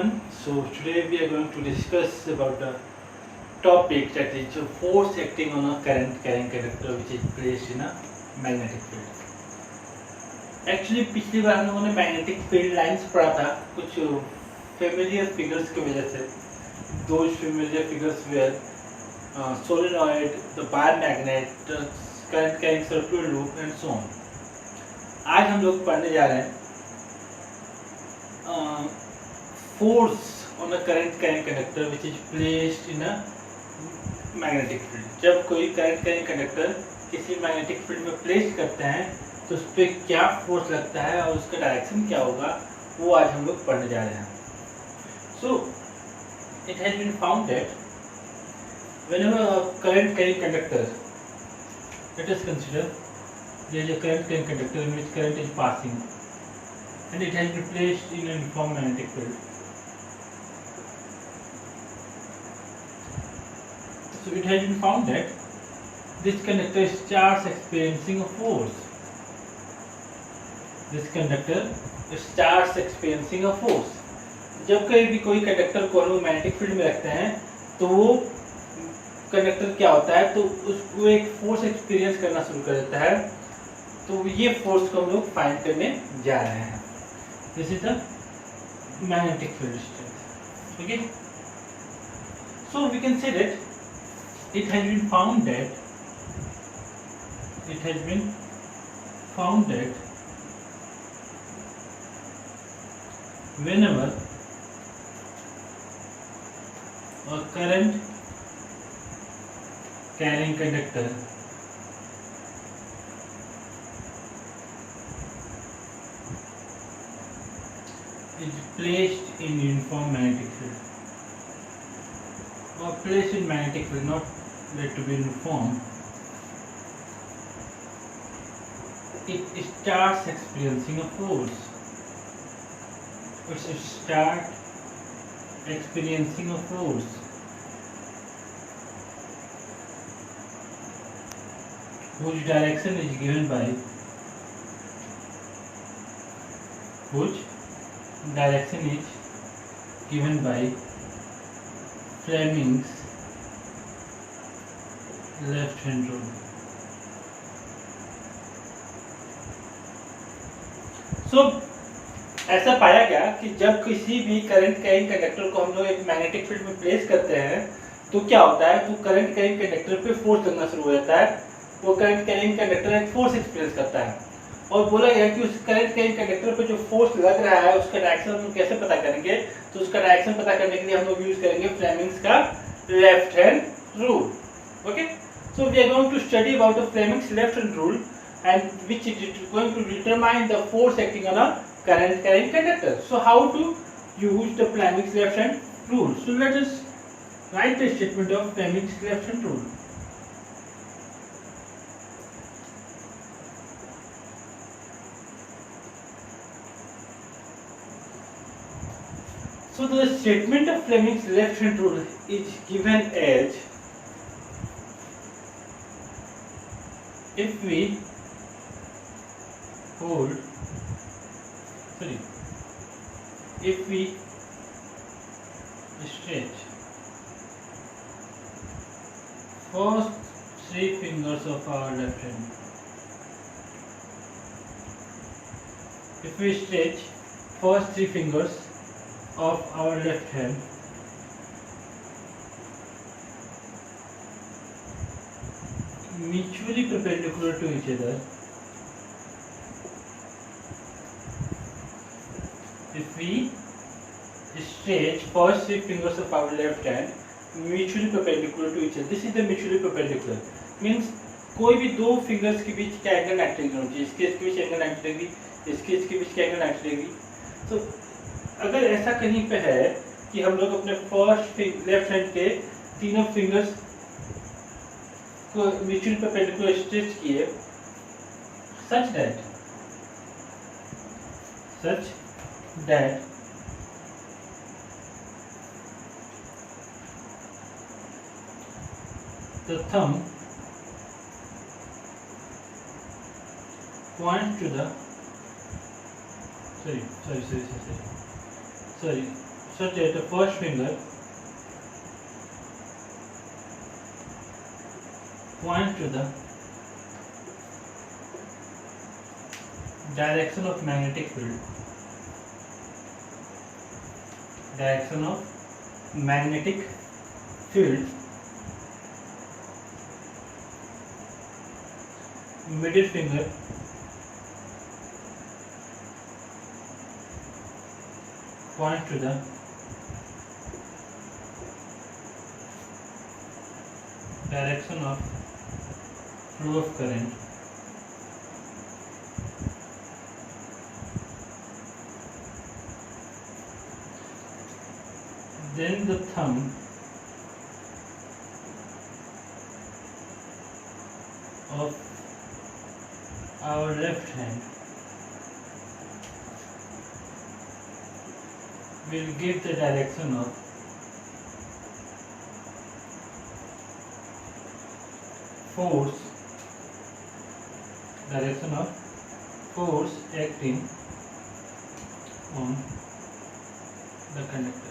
everyone. So today we are going to discuss about the topic that is force acting on a current carrying conductor which is placed in a magnetic field. Actually पिछली बार हम लोगों ने magnetic field lines पढ़ा था कुछ familiar figures की वजह से. Those familiar figures were solenoid, the bar magnet, current carrying circular loop and so on. आज हम लोग पढ़ने जा रहे हैं force on a current carrying conductor which is placed in a magnetic field. जब कोई करंट कैरिंग कंडक्टर किसी मैग्नेटिक फील्ड में प्लेस करते हैं तो उस पर क्या फोर्स लगता है और उसका डायरेक्शन क्या होगा वो आज हम लोग पढ़ने जा रहे हैं. So it has been found that whenever a current carrying conductor, let us consider there is a current carrying conductor in which current is passing and it has been placed in a uniform magnetic field. So it has been found that this conductor starts experiencing a force. This conductor starts experiencing a force. जब कहीं भी कोई conductor को हम magnetic field में रखते हैं तो वो कंडक्टर क्या होता है तो उसको एक फोर्स एक्सपीरियंस करना शुरू कर देता है. तो ये फोर्स को हम लोग फाइंड करने जा रहे हैं. This is the magnetic field strength. Okay. So we can say that it has been found that whenever a current carrying conductor is placed in uniform magnetic field or placed in magnetic field, not let to be uniform, it starts experiencing a force. It starts experiencing a force whose direction is given by Fleming's left hand rule. So ऐसा पाया गया कि जब किसी भी current carrying conductor को हम लोग एक मैग्नेटिक फील्ड में प्लेस करते हैं तो क्या होता है तो करंट कैरिंग कंडक्टर पे फोर्स लगना शुरू हो जाता है. वो करंट कैरिंग कंडक्टर एक फोर्स एक्सपीरियंस करता है और बोला गया कि उस करंट कैरिंग कंडक्टर पे जो फोर्स लग रहा है उसका डायरेक्शन हम कैसे पता करेंगे. तो उसका डायरेक्शन पता करने के लिए हम लोग यूज करेंगे फ्लेमिंग्स का left hand rule. Okay. So we are going to study about the Fleming's left hand rule and which is going to determine the force acting on a current carrying conductor. So how to use the Fleming's left hand rule? So let us write the statement of Fleming's left hand rule. So the statement of Fleming's left hand rule is given as if we stretch first three fingers of our left hand, if we stretch first three fingers of our left hand mutually perpendicular to each other, if we stretch first three fingers of our left hand mutually perpendicular to each other. This is the mutually perpendicular means कोई भी दो fingers के बीच क्या angle 90 degree होना चाहिए. इसके बीच angle 90 degree, इसके बीच क्या एंगल 90 डिग्री. तो अगर ऐसा कहीं पे है कि हम लोग अपने फर्स्ट लेफ्ट हैंड के तीनों फिंगर्स को म्यूचुअल परपेंडिकुलर स्ट्रेच किए such that the thumb points to the sorry such that the first finger points to the direction of magnetic field. Direction of magnetic field. Middle finger points to the direction of flow of current. Then the thumb of our left hand will give the direction of force, acting on the conductor.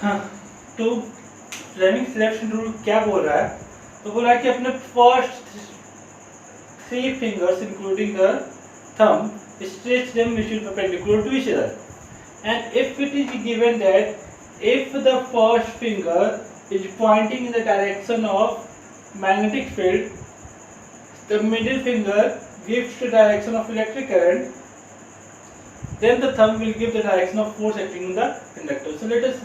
हाँ, तो Fleming selection rule क्या बोल रहा है? तो बोल रहा है कि अपने first 3 fingers including the thumb stretch them which is perpendicular to each other, and if it is given that if the first finger is pointing in the direction of magnetic field, the middle finger gives the direction of electric current, then the thumb will give the direction of force acting on the conductor. So let us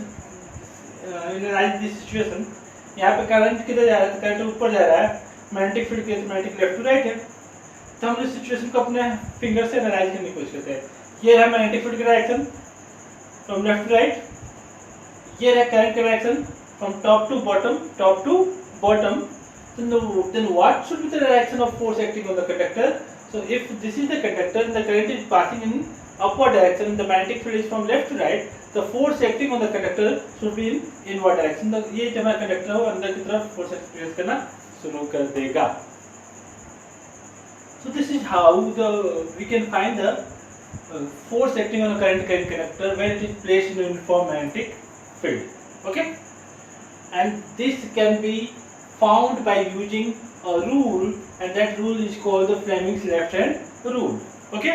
analyze this situation. यहाँ पे current किधर जा रहा है? Current ऊपर जा रहा है, मैग्नेटिक फील्ड के मैग्नेटिक लेफ्ट टू राइट है. तो हम इस सिचुएशन को अपने फिंगर से एनालाइज करने की कोशिश करते हैं. ये है मैग्नेटिक फील्ड का direction from left to right, ये है करंट का direction from top to bottom. Then what should be the direction of force acting on the conductor? So if this is the conductor and the current is passing in upward direction, the magnetic field is from left to right, the force acting on the conductor should be in inward direction. तो ये जब हमारा conductor हो अंदर की तरफ force experience करना शुरू कर देगा. So this is how we can find the force acting on a current carrying conductor when it is placed in a uniform magnetic field. Okay, and this can be found by using a rule, and that rule is called the Fleming's left hand rule. Okay,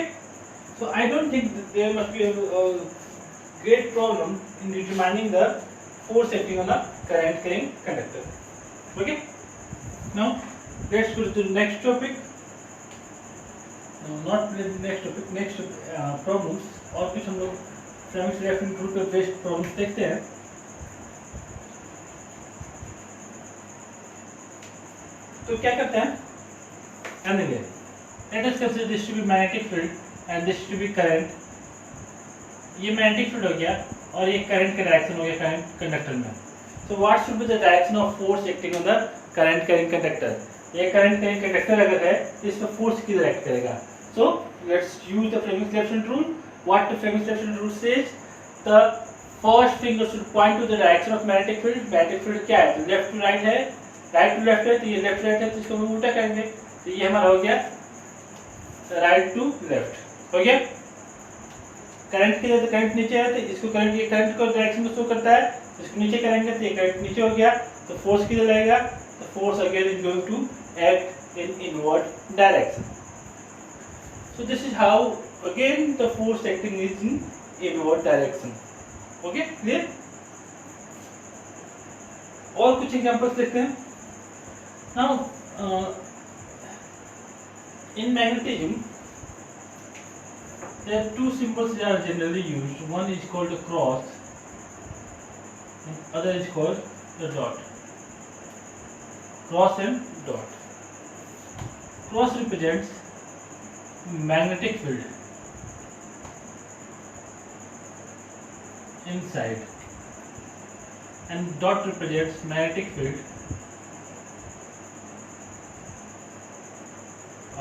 so I don't think that there must be a great problem in determining the force acting on a current carrying conductor. Okay, now let's go to the next topic. No, not the next topic, next problems. और कुछ हम लोग Fleming's left hand rule पे based problems देखते हैं. तो क्या करते हैं? Anyway, let us consider this to be magnetic field and this to be current. ये magnetic field हो गया और ये current का direction हो गया current conductor में. So what should be the direction of force acting on the current carrying conductor? ये current carrying conductor अगर है तो इस पर force किधर act करेगा? So let's use the Fleming's left hand rule. What the Fleming's left hand rule says? The first finger should point to the direction of magnetic field. Magnetic field क्या है? तो left to right है, right to left है, तो ये left right है, तो इसको हम उल्टा करेंगे. तो ये हमारा हो गया राइट टू लेफ्ट. हो गया. करंट किधर? तो करंट नीचे है, तो इसको करंट, ये करंट को डायरेक्शन को शो करता है, तो इसको नीचे करेंगे तो ये करंट नीचे हो गया. तो फोर्स किधर लगेगा? तो force again is going to act in inward direction. So this is how again the force acting is in inward direction. Okay, clear? और कुछ एग्जांपल्स देखते हैं. Now, in magnetism, there are two symbols that are generally used. One is called a cross, and other is called the dot. Cross and dot. Cross represents magnetic field inside, and dot represents magnetic field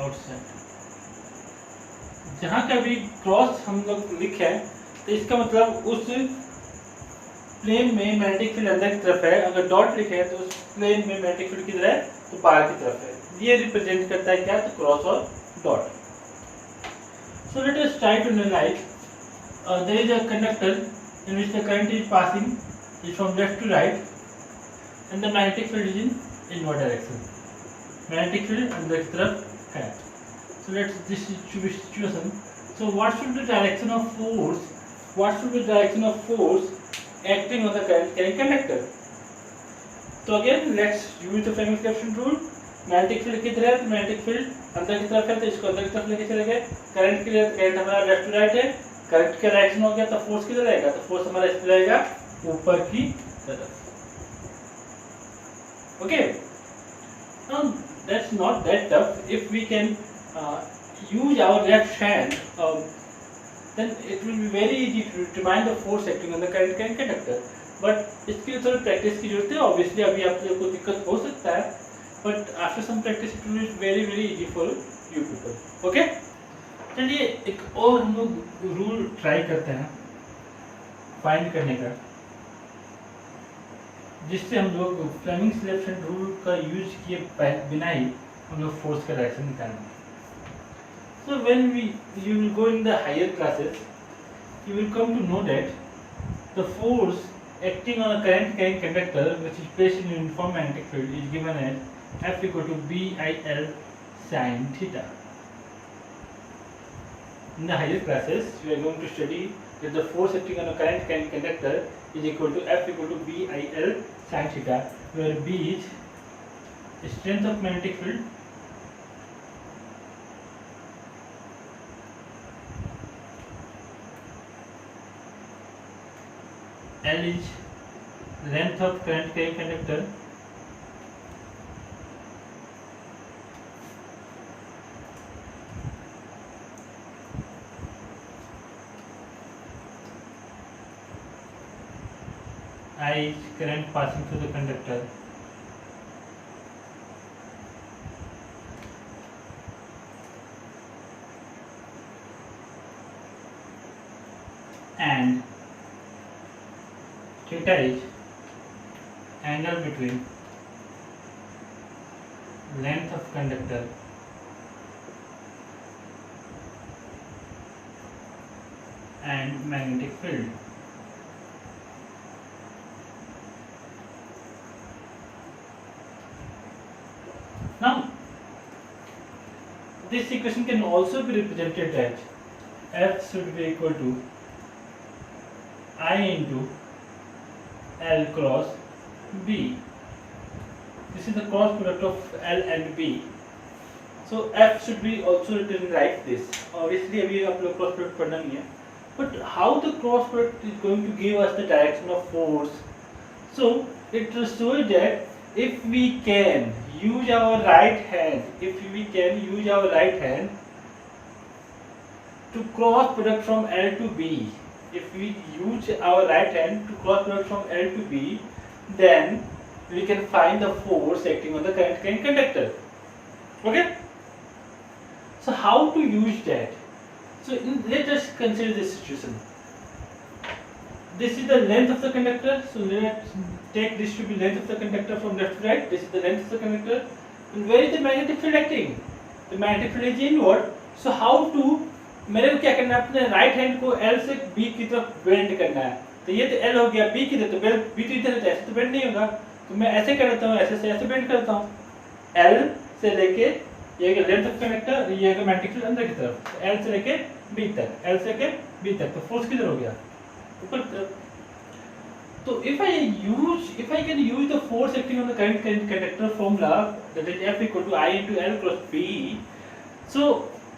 outside. जहाँ का भी cross हम लोग लिखे हैं तो इसका मतलब उस प्लेन में मैग्नेटिक फील्ड अंदर की तरफ है. अगर डॉट लिखे हैं तो उस प्लेन में मैग्नेटिक फील्ड किधर है? तो बाहर की तरफ है. ये रिप्रेजेंट करता है क्या? तो क्रॉस और dot. So let us try to analyze. There is a conductor in which the current is passing is from left to right, and the magnetic field is in inward direction. Magnetic field अंदर की तरफ है. So let's this should be situation. So what should be the direction of force? What should be the direction of force acting on the current carrying conductor? So again let's use the Fleming's Lefton rule. Magnetic field किधर है? Magnetic field अंदर की तरफ है, तो इसको अंदर की तरफ लेके चले गए. करंट के लिए करंट हमारा लेफ्ट टू राइट है. करंट का डायरेक्शन हो गया तो फोर्स किधर रहेगा? तो फोर्स हमारा इस रहेगा ऊपर की तरफ. Okay, now that's not that tough. If we can use our left hand, then it will be very easy to determine the force acting on the current carrying conductor. But इसके लिए थोड़ी practice की जरूरत है. Obviously अभी आप लोगों को दिक्कत हो सकता है, but after some practice it will be very very easy for you people. Okay? चलिए एक और हम लोग रूल ट्राई करते हैं फाइंड करने का, जिससे हम लोग फ्लेमिंग्स लेफ्ट रूल का यूज किए बिना ही हम लोग फोर्स का डायरेक्शन निकालेंगे. So when you will go in the higher classes, you will come to know that the force acting on a current carrying conductor which is placed in uniform magnetic field is given as F equal to BIL sin theta. In the higher classes, we are going to study that the force acting on a current carrying conductor is equal to F equal to BIL sin theta, where B is strength of magnetic field, L is length of current carrying conductor, I is current passing through the conductor, and theta is angle between length of conductor and magnetic field. Now this equation can also be represented as F should be equal to I into L cross B. This is the cross product of L and B. So F should be also written like this. Obviously अभी आप लोग cross product पढ़ना नहीं है. But how the cross product is going to give us the direction of force? So it will show that if we can use our right hand, to cross product from L to B. If we use our right hand to cross product from L to B, then we can find the force acting on the current carrying conductor. Okay? So how to use that? So let us consider this situation. This is the length of the conductor. So let's take this to be length of the conductor from left to right. This is the length of the conductor. And where is the magnetic field acting? The magnetic field is inward. So how to मेरे को क्या करना है? अपने right hand को L से B की तरफ बेंड करना है. तो ये तो L हो गया, B की तरफ तो B तो इधर है, तो ऐसे तो बेंड नहीं होगा. तो मैं ऐसे करता हूँ, ऐसे से ऐसे बेंड करता हूँ. L से लेके ये लेंथ ऑफ कंडक्टर, ये मैग्नेटिक फील्ड अंदर की तरफ, L से लेके B तक, L से लेके B तक. तो फोर्स किधर हो गया? ऊपर की तरफ. तो if I can use the force acting on the current conductor formula, that is F equal to I into L cross B. So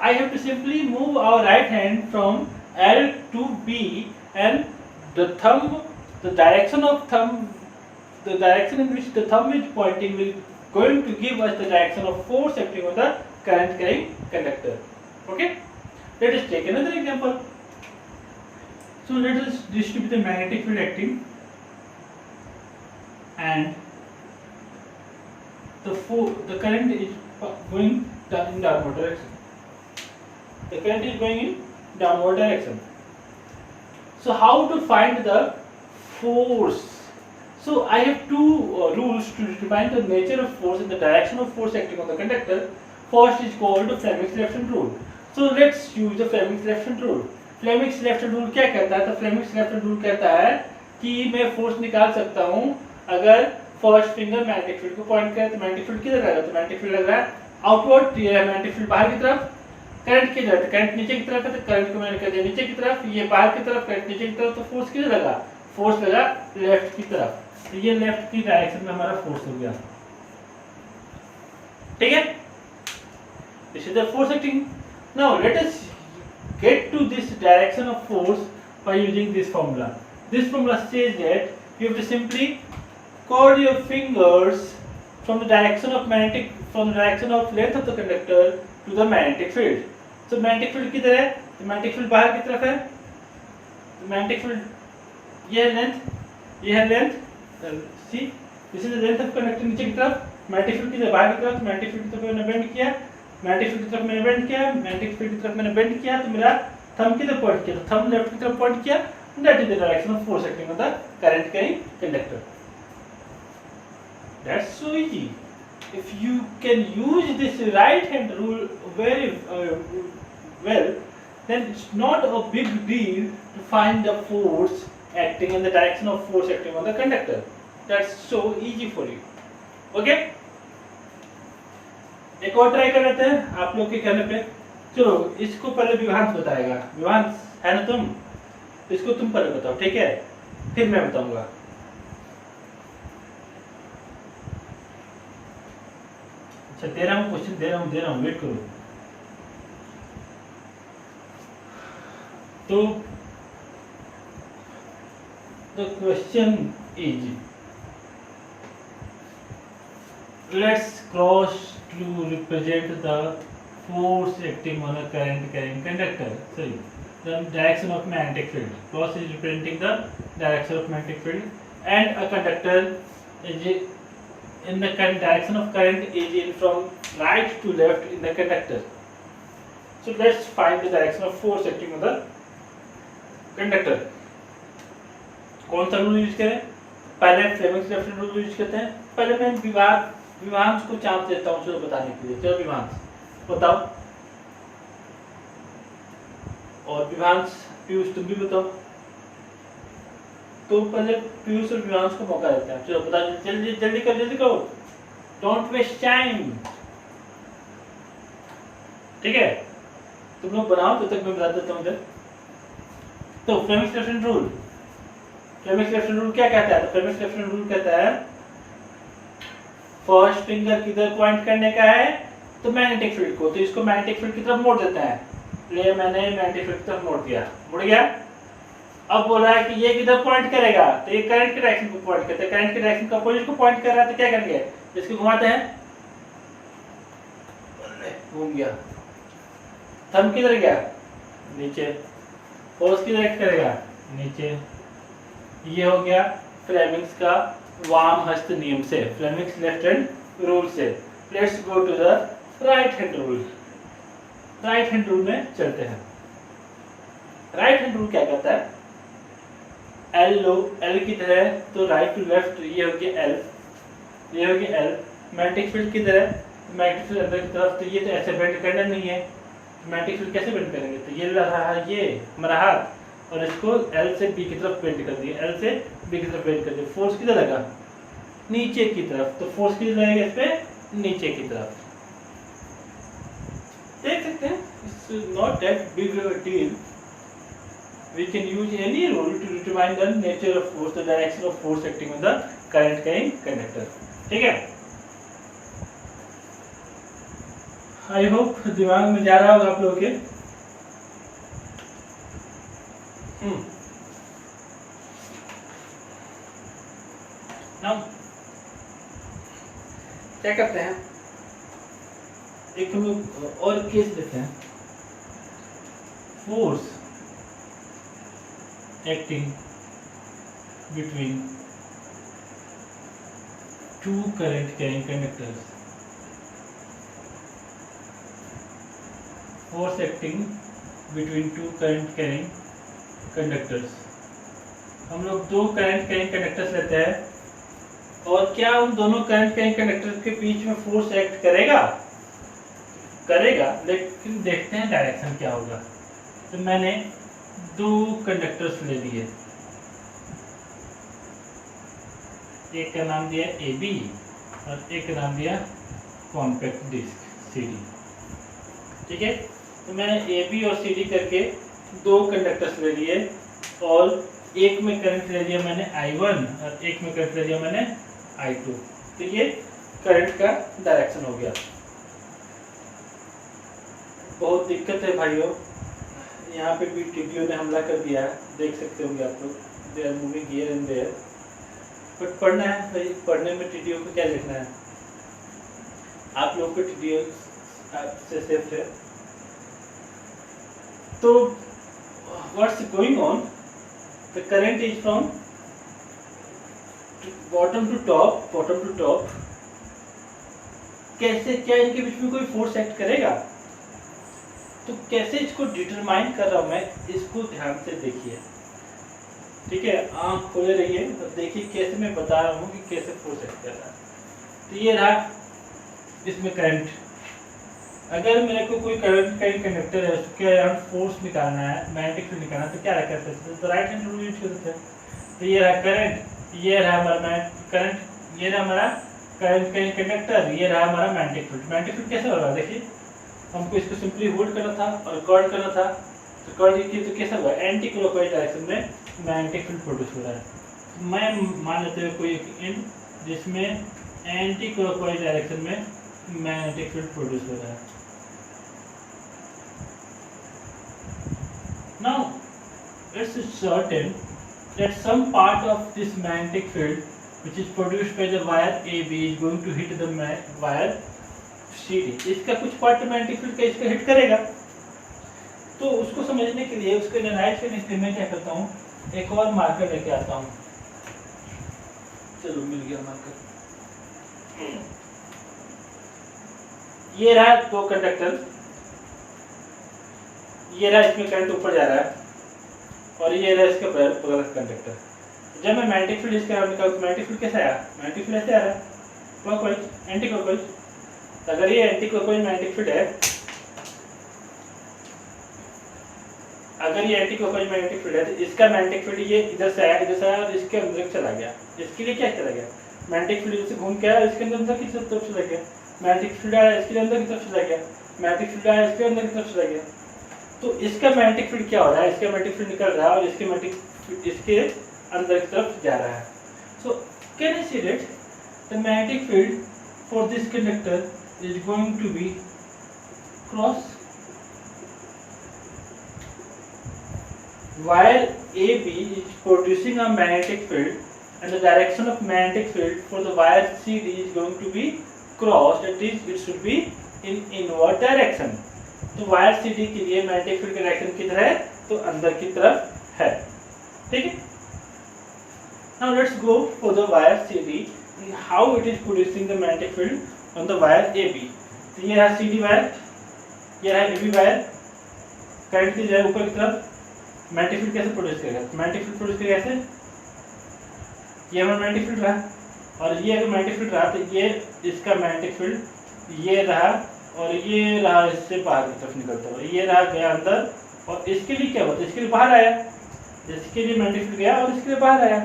I have to simply move our right hand from L to B, and the direction in which the thumb is pointing will going to give us the direction of force acting on the current carrying conductor. Okay? Let us take another example. So let us distribute the magnetic field acting, and the current is going in downward direction. The current is going in downward direction. So how to find the force? So I have two rules to determine the nature of force and the direction of force acting on the conductor. First is called the Fleming's Lefton rule. So let's use the Fleming's left hand rule. Fleming's left hand rule क्या कहता है? तो Fleming's left hand rule कहता है कि मैं force निकाल सकता हूँ अगर फर्स्ट फिंगर मैग्नेटिक फील्ड को पॉइंट करे तो मैग्नेटिक फील्ड किधर रहेगा? तो मैग्नेटिक फील्ड लग रहा है आउटवर्ड, मैग्नेटिक फील्ड बाहर की तरफ, करंट किधर? तो करंट नीचे की तरफ है, तो करंट को मैंने कर दिया नीचे की तरफ, ये बाहर की तरफ, करंट नीचे की तरफ, तो फोर्स किधर लगा? फोर्स लगा लेफ्ट की तरफ। तो ये लेफ्ट की डायरेक्शन में हमारा फोर्स हो गया, ठीक है? This is the force acting. Now let us get to this direction of force by using this formula. This formula says that you have to simply chord your fingers from the direction of length of the conductor to the magnetic field. So magnetic field किधर है? तो magnetic field बाहर की तरफ है, तो magnetic field ये है length, ये है length, see this is the length of conductor नीचे की तरफ, magnetic field किधर? बाहर की तरफ, magnetic field की तरफ मैंने बेंड किया, मैग्नेटिक फील्ड की तरफ मैंने बेंड किया, मैग्नेटिक फील्ड की तरफ मैंने बेंड किया, तो मेरा थंब किधर पॉइंट किया? तो थंब लेफ्ट की तरफ पॉइंट किया, that is the direction of force acting on the current carrying conductor. That's so easy. If you can use this right hand rule very well, then it's not a big deal to find the force acting in the direction of force acting on the conductor. That's so easy for you. Okay? एक और try कर लेते हैं आप लोग के कहने पे। चलो इसको पहले विभांश बताएगा। विभांश है ना तुम, इसको तुम पहले बताओ, ठीक है? फिर मैं बताऊंगा। अच्छा दे रहा हूँ क्वेश्चन, दे रहा हूँ वेट करो। तो the question is, let's cross to represent the force acting on a current carrying conductor. Sorry, the direction of magnetic field. Cross is representing the direction of magnetic field, and a conductor is in the direction of current is in from right to left in the conductor. So let's find the direction of force acting on the conductor. कौन सा rule use करें? पहले Fleming's left hand rule use करते हैं। पहले मैं विभांश को chance देता हूँ चलो बताने के लिए। चलो विभांश बताओ, और विभांश पीयूष तुम भी बताओ। तो पहले पीयूष और विभांश को मौका देते हैं। चलो बता, जल्दी जल्दी करो, डोंट वेस्ट टाइम, ठीक है? तुम लोग बनाओ तो तक मैं बता देता हूँ इधर। तो Fleming's left hand rule, Fleming's left hand rule क्या कहता है? तो फ्लेमिंग्स लेफ्ट हैंड रूल कहता है फर्स्ट फिंगर किधर पॉइंट करने का है? तो मैग्नेटिक फील्ड को, तो इसको मैग्नेटिक फील्ड की तरफ मोड़ देते हैं। ले मैंने मैग्नेटिक फील्ड की तरफ मोड़ दिया, मुड़ गया। अब बोल रहा है कि ये किधर पॉइंट करेगा? तो ये करंट के डायरेक्शन को पॉइंट करते हैं। करंट के डायरेक्शन का अपोजिट को पॉइंट कर रहा है, तो क्या करेंगे? इसको घुमाते हैं, घूम गया। थंब किधर गया? नीचे। फोर्स किधर एक्ट करेगा? नीचे। ये हो गया फ्लेमिंग्स का वाम हस्त नियम से, फ्लेमिंग्स लेफ्ट हैंड रूल से। Let's go to the right hand rule. Right hand rule में चलते हैं। राइट हैंड रूल क्या कहता है? एल लो, एल किधर है? तो राइट टू लेफ्ट, ये हो गया एल, ये हो गया एल। मैग्नेटिक फील्ड किधर है? मैग्नेटिक फील्ड अंदर की तरफ, तो ये तो ऐसे बेंड करना नहीं है। मैग्नेटिक फील्ड कैसे बेंड करेंगे? तो ये रहा है ये हमारा हाथ, और इसको L से B की तरफ बेंड कर दिया, L से B की तरफ बेंड कर दिया। फोर्स किधर लगा? नीचे की तरफ, तो फोर्स किधर लगेगा इस पे? नीचे की तरफ। देख सकते हैं, it's not that big a deal. We can use any rule to determine the nature of force, the direction of force acting on the current carrying conductor, ठीक है? आई होप दिमाग में जा रहा होगा आप लोगों के। नाउ क्या करते हैं, एक हम लोग और केस लेते हैं। Force acting between two current carrying conductors. Force acting between two current carrying conductors. हम लोग दो करंट कैरिंग कंडक्टर्स लेते हैं, और क्या उन दोनों करंट कैरिंग कंडक्टर्स के बीच में फोर्स एक्ट करेगा? करेगा, लेकिन देखते हैं डायरेक्शन क्या होगा। तो मैंने 2 कंडक्टर्स ले लिए, एक का नाम दिया AB और एक का नाम दिया कॉम्पैक्ट डिस्क CD। ठीक है, तो मैंने AB और CD करके 2 कंडक्टर्स ले लिए और एक में करंट ले लिया मैंने I1 और एक में करंट ले लिया मैंने I2। तो ये करंट का डायरेक्शन हो गया। बहुत दिक्कत है भाइयों, यहाँ पे भी टीडीओ ने हमला कर दिया है, देख सकते होंगे आप लोग, they are moving here and there. But पढ़ना है भाई, पढ़ने में टीडीओ को क्या लिखना है, आप लोग को टीडीओ से सेफ है। तो what's going on, the current is from bottom to top. कैसे, क्या इनके बीच में कोई फोर्स एक्ट करेगा? तो कैसे इसको डिटरमाइन कर रहा हूं मैं, इसको ध्यान से देखिए। ठीक है, आंख खोले रहिए और देखिए कैसे मैं बता रहा हूँ कि कैसे फोर्स एक्ट कर रहा है। तो ये रहा, इसमें करंट, अगर मेरे को कोई करंट का कंडक्टर है, उसके अराउंड फोर्स निकालना है, मैग्नेटिक फील्ड निकालना है, तो क्या करते हैं, तो राइट हैंड रूल यूज करते हैं। तो ये रहा करंट, ये रहा हमारा करंट, ये रहा हमारा करंट का कंडक्टर, ये रहा हमारा मैग्नेटिक फील्ड। मैग्नेटिक फील्ड कैसे हो रहा है, देखिए हमको इसको सिंपली होल्ड करना था और कर्ल करना था, तो कर्ल किया तो कैसा हुआ, एंटी क्लॉकवाइज डायरेक्शन में मैग्नेटिक फील्ड प्रोड्यूस हो रहा है। मैं मान लेते हुए कोई एक एंड जिसमें एंटी क्लॉकवाइज डायरेक्शन में मैग्नेटिक फील्ड प्रोड्यूस हो रहा है। Now it's certain that some part of this magnetic field which is produced by the wire AB is going to hit the wire CD। इसका कुछ part magnetic field का इसका hit करेगा। तो उसको समझने के लिए, उसको एनालाइज करने के लिए मैं क्या करता हूँ, एक और मार्कर लेके आता हूँ। चलो मिल गया मार्कर। ये रहा 2 कंडक्टर, ये रहा, इसमें करंट ऊपर जा रहा है और ये रहा इसका बगल का कंडक्टर। जब मैं मैग्नेटिक फील्ड इसके निकाल, मैग्नेटिक फील्ड कैसे आया, मैग्नेटिक फील्ड ऐसे आ रहा है, क्लॉकवाइज, एंटी क्लॉकवाइज। तो अगर ये एंटी क्लॉकवाइज मैग्नेटिक फील्ड है, अगर ये एंटी क्लॉकवाइज मैग्नेटिक फील्ड है, तो इसका मैग्नेटिक फील्ड ये इधर से आया और इसके अंदर चला गया। इसके लिए क्या चला गया, मैग्नेटिक फील्ड से घूम के आया, इसके अंदर की तरफ चला गया। मैग्नेटिक फील्ड आया, इसके अंदर की तरफ चला गया। मैग्नेटिक फील्ड आया, इसके अंदर की तरफ चला गया। तो इसका मैग्नेटिक फील्ड क्या हो रहा है, इसका मैग्नेटिक फील्ड निकल रहा है और इसके मैग्नेटिक इसके अंदर की तरफ जा रहा है। So can you see that the magnetic field for this conductor is going to be cross wire AB is producing a magnetic field and the direction of magnetic field for the wire CD is going to be cross, that is it should be in inward direction। तो wire CD के लिए magnetic field का direction किधर है, तो अंदर की तरफ है। ठीक है, now let's go for the wire CD and how it is producing the magnetic field on the wire AB। तो ये है CD वायर, ये है AB वायर, करंट की जाए ऊपर की तरफ। मैग्नेटिक फील्ड कैसे प्रोड्यूस करेगा, मैग्नेटिक फील्ड प्रोड्यूस करेगा ऐसे, ये हमारा मैग्नेटिक फील्ड रहा और ये अगर मैग्नेटिक फील्ड रहा तो ये इसका मैग्नेटिक फील्ड ये रहा और ये रहा, इससे बाहर की तरफ निकलता हुआ, ये रहा गया अंदर और इसके लिए क्या होता है, इसके लिए बाहर आया, इसके लिए मैग्नेटिक फील्ड गया और इसके लिए बाहर आया,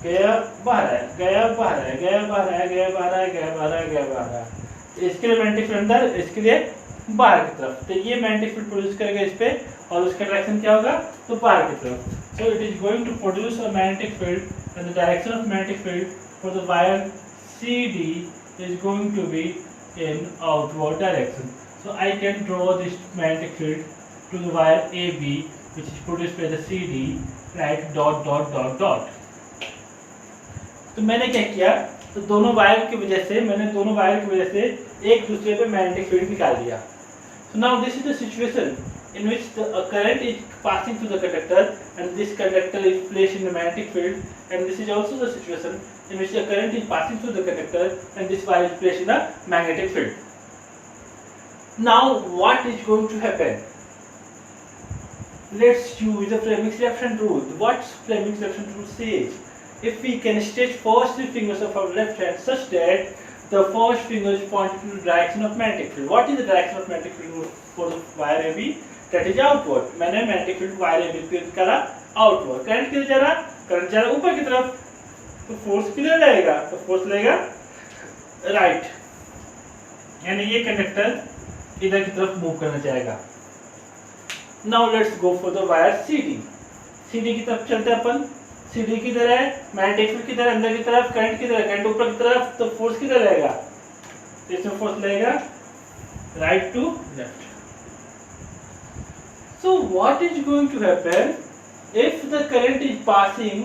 गया बाहर आया, गया बाहर आया, गया बाहर आया, गया बाहर आया, गया बाहर आया, गया बाहर आया। इसके लिए मैग्नेटिक फील्ड अंदर, इसके लिए बाहर की तरफ। तो ये मैग्नेटिक फील्ड प्रोड्यूस करेगा इस पे और उसका डायरेक्शन क्या होगा, तो बाहर की तरफ। So it is going to produce a magnetic field and the direction of magnetic field for the wire CD is going to be in outward direction। So I can draw this magnetic field to the wire AB which is produced by the CD, right, dot dot dot dot। तो मैंने क्या किया, तो दोनों wire की वजह से, मैंने दोनों वायर की वजह से एक दूसरे पे मैग्नेटिक फील्ड निकाल दिया। So now this is the situation in which a current is passing through the conductor and this conductor is placed in the magnetic field, and this is also the situation in which the current is passing through the conductor and this wire is placed in a magnetic field। Now what is going to happen? Let's use the Fleming's left hand rule. What Fleming's left hand rule says? If we can stretch first 3 fingers of our left hand such that the first finger is pointing to the direction of magnetic field. What is the direction of magnetic field for the wire AB? That is outward. मैंने magnetic field wire AB पे करा outward. Current किधर जा रहा? Current जा रहा ऊपर की तरफ. तो फोर्स किधर लगेगा? तो फोर्स लगेगा राइट. यानी ये कंडक्टर इधर की तरफ मूव करना चाहेगा. Now let's go for the wire CD. CD की तरफ चलते हैं अपन. CD किधर है? मैग्नेटिक फील्ड किधर है? अंदर की तरफ. करंट किधर है? करंट ऊपर की तरफ. तो फोर्स किधर लगेगा? इसमें फोर्स लगेगा right to left. So what is going to happen if the current is passing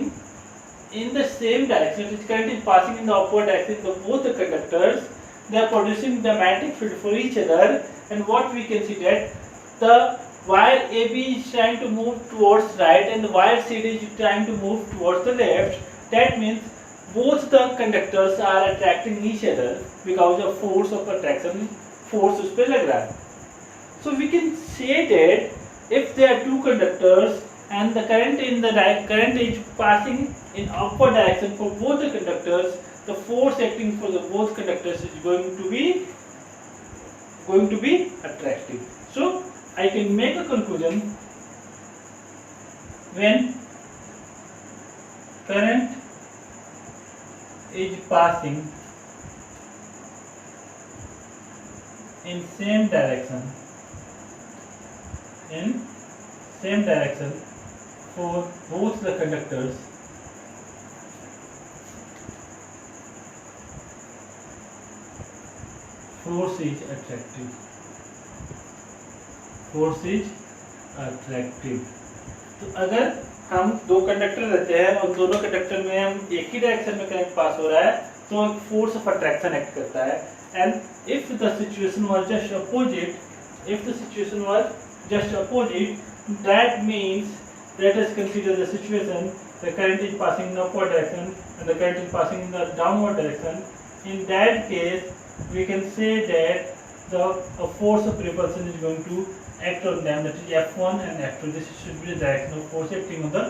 in the same direction? If current is passing in the upward direction, so both the conductors, they are producing the magnetic field for each other, and what we can see that the wire AB is trying to move towards right and the wire CD is trying to move towards the left. That means both the conductors are attracting each other because of force of attraction. Force उस पे लग रहा है. So we can say that if there are two conductors and the current is passing in upward direction for both the conductors, the force acting for the both conductors is going to be attractive. So I can make a conclusion when current is passing in same direction for both the conductors, force is attractive. तो अगर हम दो conductor रहते हैं और दोनों conductor में हम एक ही डायरेक्शन में करंट पास हो रहा है तो एक फोर्स ऑफ अट्रैक्शन एक्ट करता है. And if the situation was just opposite, that means let us consider the situation. The current is passing in upward direction and the current is passing in the downward direction. In that case, we can say that the force of repulsion is going to act on them, that is F1 and F2. This should be the direction of force acting on the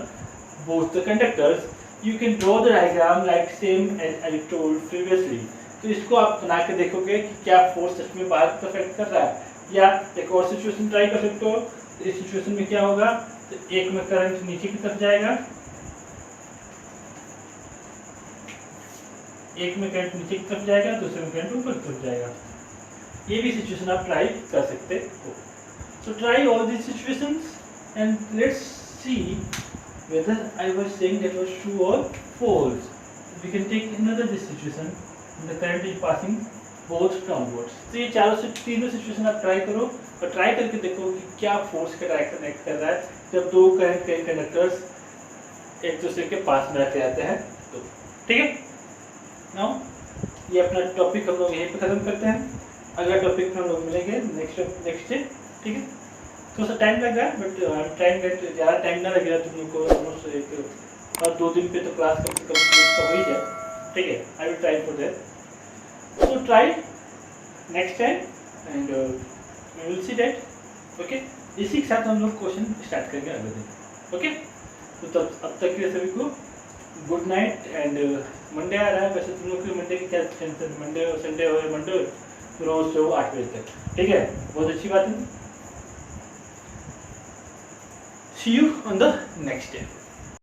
both the conductors. You can draw the diagram like same as I told previously. तो इसको आप बना के देखोगे कि क्या force सच में बाहर की तरफ एक्ट कर रहा है. या एक और सिचुएशन ट्राई कर सकते हो. इस सिचुएशन में क्या होगा, तो एक में करंट नीचे की तरफ जाएगा, एक में करंट नीचे की तरफ जाएगा, दूसरे में करंट ऊपर की तरफ जाएगा. ये भी सिचुएशन आप ट्राई कर सकते हो. So try all these situations and let's see whether I was saying that was true or false. We can take another this situation. The current is passing both downwards. तो ये तीनों situation आप try करो और try करके देखो कि क्या फोर्स का डायरेक्शन एक्ट कर रहा है जब दो करंट के कंडक्टर्स एक दूसरे के पास में रखे जाते हैं. तो ठीक है. नाउ ये अपना टॉपिक हम लोग यहीं पे खत्म करते हैं. अगला टॉपिक में हम लोग मिलेंगे नेक्स्ट डे. ठीक है. थोड़ा सा टाइम लग रहा है बट टाइम ज़्यादा टाइम ना लगेगा तुम लोग को. ऑलमोस्ट एक और 2 दिन पे तो क्लास कम से कम हो ही जाए. ठीक है. I will try for that. So try next time and we will see that. Okay. इसी के साथ हम लोग क्वेश्चन स्टार्ट करेंगे अगले दिन. ओके. तो तब अब तक के लिए सभी को गुड नाइट. एंड मंडे आ रहा है. वैसे तुम लोग के मंडे की क्या टेंशन, मंडे और संडे हो या मंडे रोज से 8 बजे तक. ठीक है. बहुत अच्छी बात है. See you on the next day.